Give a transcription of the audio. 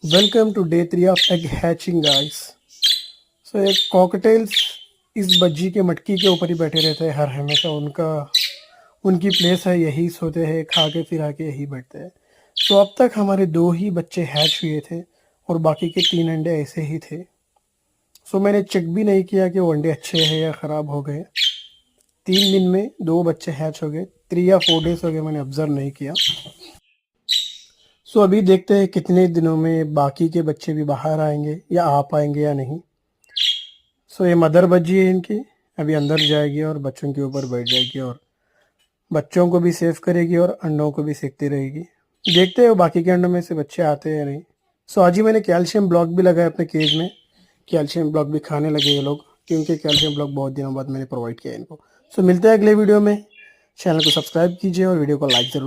Welcome to day 3 of egg hatching, guys. So एक cocktails इस बज्जी के मटकी के ऊपर ही बैठे रहते हैं हर हमेशा। उनकी प्लेस है, यही सोते हैं, खा के फिर आके यही बैठते हैं। सो अब तक हमारे 2 ही बच्चे हैच हुए थे और बाकी के 3 अंडे ऐसे ही थे। सो मैंने चेक भी नहीं किया कि वो अंडे अच्छे हैं या ख़राब हो गए। 3 दिन में 2 बच्चे हैच हो गए। 3 या 4 डेज हो गए, मैंने ऑब्ज़र्व नहीं किया। सो अभी देखते हैं कितने दिनों में बाकी के बच्चे भी बाहर आएंगे या आ पाएंगे या नहीं। सो ये मदर बज्जी है इनकी, अभी अंदर जाएगी और बच्चों के ऊपर बैठ जाएगी और बच्चों को भी सेव करेगी और अंडों को भी सेकती रहेगी। देखते हैं बाकी के अंडों में से बच्चे आते हैं या नहीं। सो आज ही मैंने कैल्शियम ब्लॉक भी लगाया अपने केज में। कैल्शियम ब्लॉक भी खाने लगे ये लोग, क्योंकि कैल्शियम ब्लॉक बहुत दिनों बाद मैंने प्रोवाइड किया इनको। सो मिलते हैं अगले वीडियो में। चैनल को सब्सक्राइब कीजिए और वीडियो को लाइक ज़रूर